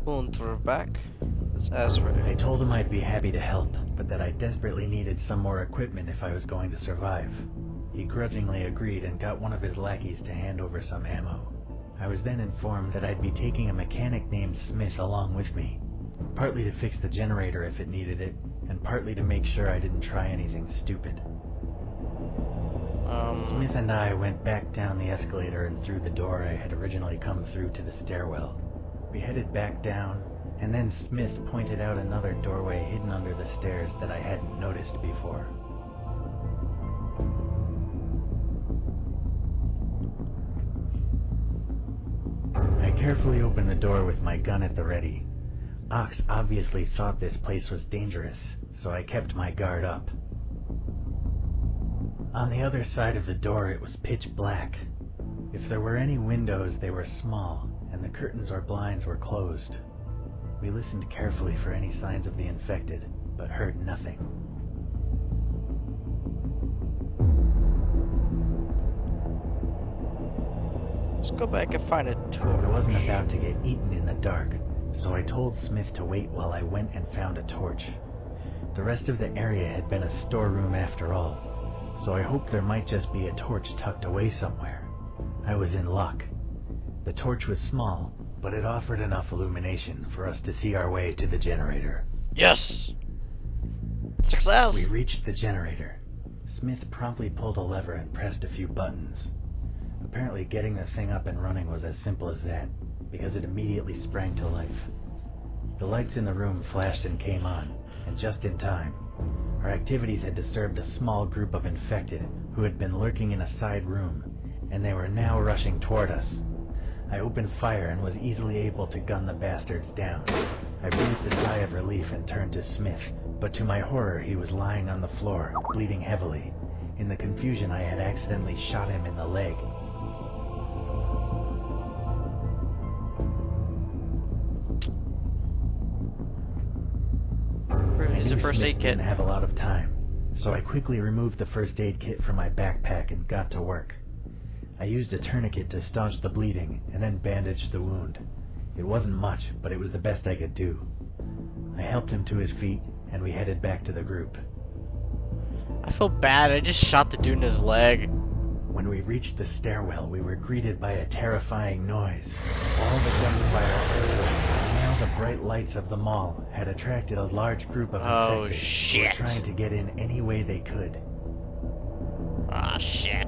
Pulling through back. Let's ask for I told him I'd be happy to help, but that I desperately needed some more equipment if I was going to survive. He grudgingly agreed and got one of his lackeys to hand over some ammo. I was then informed that I'd be taking a mechanic named Smith along with me, partly to fix the generator if it needed it, and partly to make sure I didn't try anything stupid. Smith and I went back down the escalator and through the door I had originally come through to the stairwell. We headed back down, and then Smith pointed out another doorway hidden under the stairs that I hadn't noticed before. I carefully opened the door with my gun at the ready. Ox obviously thought this place was dangerous, so I kept my guard up. On the other side of the door it was pitch black. If there were any windows, they were small, and the curtains or blinds were closed. We listened carefully for any signs of the infected, but heard nothing. Let's go back and find a torch. I wasn't about to get eaten in the dark, so I told Smith to wait while I went and found a torch. The rest of the area had been a storeroom after all, so I hoped there might just be a torch tucked away somewhere. I was in luck. The torch was small, but it offered enough illumination for us to see our way to the generator. Yes! Success! We reached the generator. Smith promptly pulled a lever and pressed a few buttons. Apparently getting the thing up and running was as simple as that, because it immediately sprang to life. The lights in the room flashed and came on, and just in time. Our activities had disturbed a small group of infected who had been lurking in a side room, and they were now rushing toward us. I opened fire and was easily able to gun the bastards down. I breathed a sigh of relief and turned to Smith, but to my horror he was lying on the floor, bleeding heavily. In the confusion I had accidentally shot him in the leg. Here's a first aid kit. Didn't have a lot of time, so I quickly removed the first aid kit from my backpack and got to work. I used a tourniquet to staunch the bleeding and then bandaged the wound. It wasn't much, but it was the best I could do. I helped him to his feet, and we headed back to the group. I feel bad, I just shot the dude in his leg. When we reached the stairwell, we were greeted by a terrifying noise. All the gunfire earlier, and now the bright lights of the mall had attracted a large group of infected who were trying to get in any way they could. Ah, shit.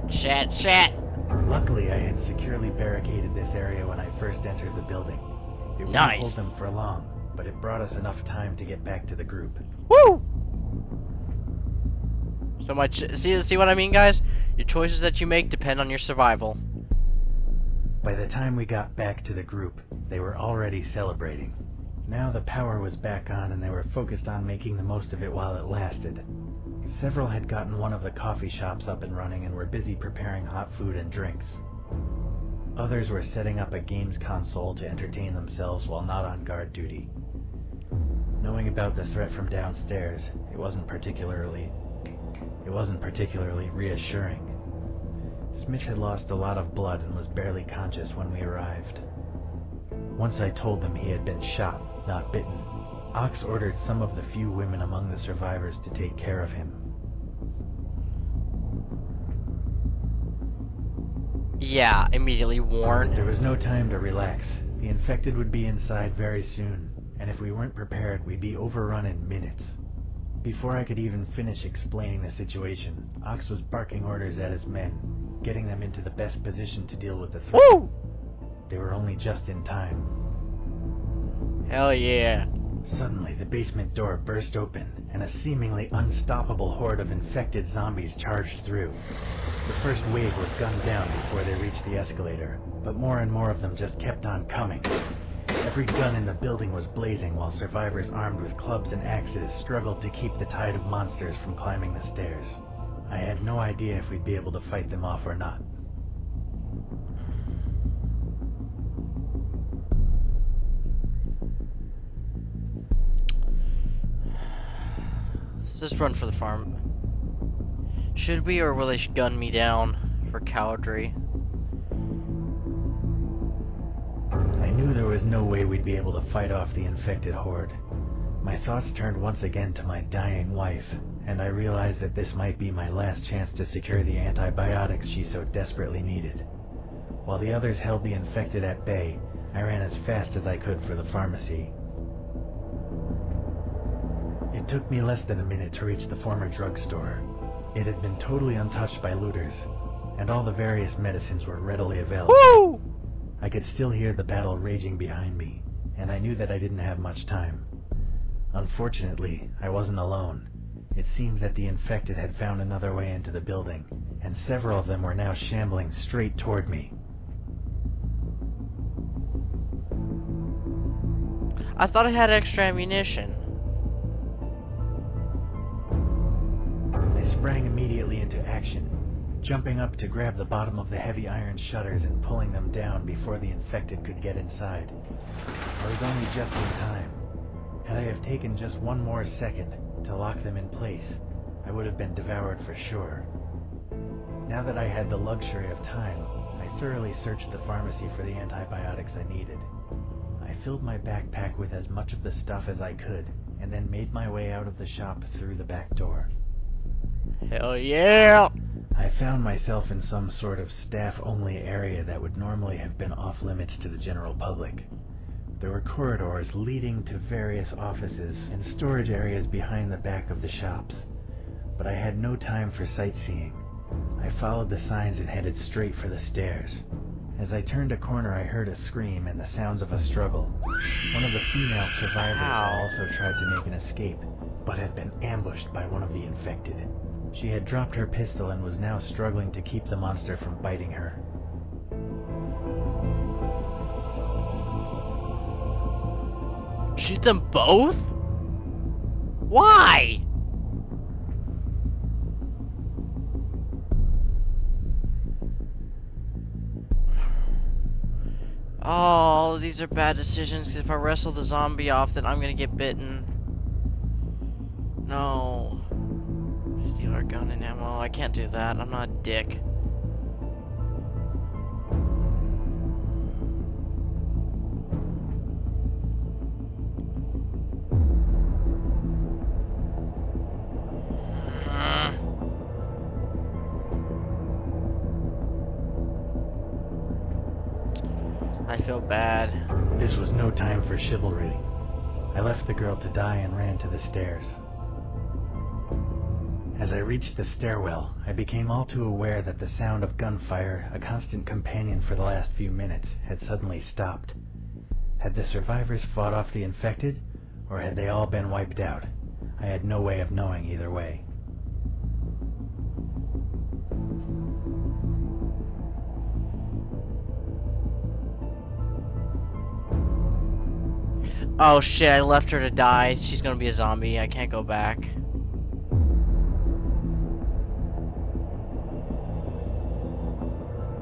Luckily, I had securely barricaded this area when I first entered the building. It wouldn't hold them for long, but it brought us enough time to get back to the group. Woo! So much. See what I mean, guys? Your choices that you make depend on your survival. By the time we got back to the group, they were already celebrating. Now the power was back on and they were focused on making the most of it while it lasted. Several had gotten one of the coffee shops up and running and were busy preparing hot food and drinks. Others were setting up a games console to entertain themselves while not on guard duty. Knowing about the threat from downstairs, it wasn't particularly reassuring. Smith had lost a lot of blood and was barely conscious when we arrived. Once I told them he had been shot, not bitten, Ox ordered some of the few women among the survivors to take care of him. Yeah, immediately warned. There was no time to relax. The infected would be inside very soon, and if we weren't prepared, we'd be overrun in minutes. Before I could even finish explaining the situation, Ox was barking orders at his men, getting them into the best position to deal with the threat. Woo! They were only just in time. Hell yeah. Suddenly, the basement door burst open, and a seemingly unstoppable horde of infected zombies charged through. The first wave was gunned down before they reached the escalator, but more and more of them just kept on coming. Every gun in the building was blazing while survivors armed with clubs and axes struggled to keep the tide of monsters from climbing the stairs. I had no idea if we'd be able to fight them off or not. Let's just run for the farm. Should we, or will they gun me down for cowardry? I knew there was was no way we'd be able to fight off the infected horde. My thoughts turned once again to my dying wife, and I realized that this might be my last chance to secure the antibiotics she so desperately needed. While the others held the infected at bay, I ran as fast as I could for the pharmacy. It took me less than a minute to reach the former drugstore. It had been totally untouched by looters, and all the various medicines were readily available. Woo! I could still hear the battle raging behind me, and I knew that I didn't have much time. Unfortunately, I wasn't alone. It seemed that the infected had found another way into the building, and several of them were now shambling straight toward me. I thought I had extra ammunition. I sprang immediately into action, jumping up to grab the bottom of the heavy iron shutters and pulling them down before the infected could get inside. I was only just in time. Had I have taken just one more second to lock them in place, I would have been devoured for sure. Now that I had the luxury of time, I thoroughly searched the pharmacy for the antibiotics I needed. I filled my backpack with as much of the stuff as I could, and then made my way out of the shop through the back door. Hell yeah! I found myself in some sort of staff-only area that would normally have been off-limits to the general public. There were corridors leading to various offices and storage areas behind the back of the shops, but I had no time for sightseeing. I followed the signs and headed straight for the stairs. As I turned a corner, I heard a scream and the sounds of a struggle. One of the female survivors had also tried to make an escape, but had been ambushed by one of the infected. She had dropped her pistol and was now struggling to keep the monster from biting her. Shoot them both? Why? Oh, these are bad decisions, because if I wrestle the zombie off, then I'm gonna get bitten. No. Steal our gun and ammo. I can't do that. I'm not a dick. I feel bad. This was no time for chivalry. I left the girl to die and ran to the stairs. As I reached the stairwell, I became all too aware that the sound of gunfire, a constant companion for the last few minutes, had suddenly stopped. Had the survivors fought off the infected, or had they all been wiped out? I had no way of knowing either way. Oh shit, I left her to die. She's gonna be a zombie. I can't go back.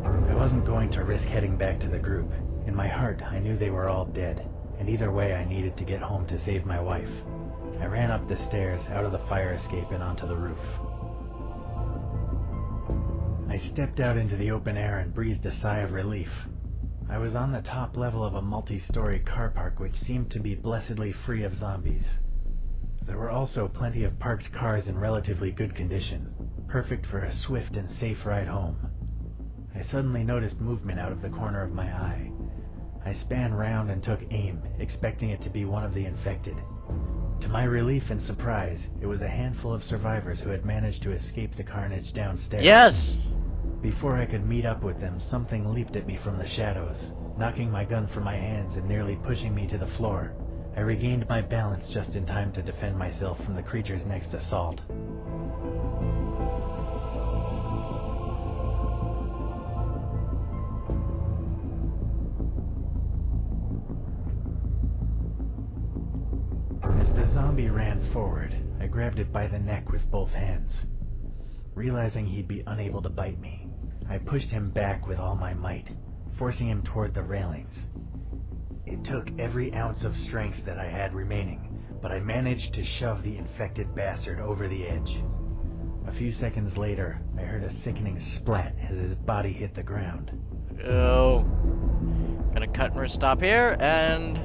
I wasn't going to risk heading back to the group. In my heart, I knew they were all dead, and either way I needed to get home to save my wife. I ran up the stairs, out of the fire escape, and onto the roof. I stepped out into the open air and breathed a sigh of relief. I was on the top level of a multi-story car park which seemed to be blessedly free of zombies. There were also plenty of parked cars in relatively good condition, perfect for a swift and safe ride home. I suddenly noticed movement out of the corner of my eye. I span round and took aim, expecting it to be one of the infected. To my relief and surprise, it was a handful of survivors who had managed to escape the carnage downstairs. Yes! Before I could meet up with them, something leaped at me from the shadows, knocking my gun from my hands and nearly pushing me to the floor. I regained my balance just in time to defend myself from the creature's next assault. As the zombie ran forward, I grabbed it by the neck with both hands. Realizing he'd be unable to bite me, I pushed him back with all my might, forcing him toward the railings. It took every ounce of strength that I had remaining, but I managed to shove the infected bastard over the edge. A few seconds later, I heard a sickening splat as his body hit the ground. Oh. Gonna cut and stop here, and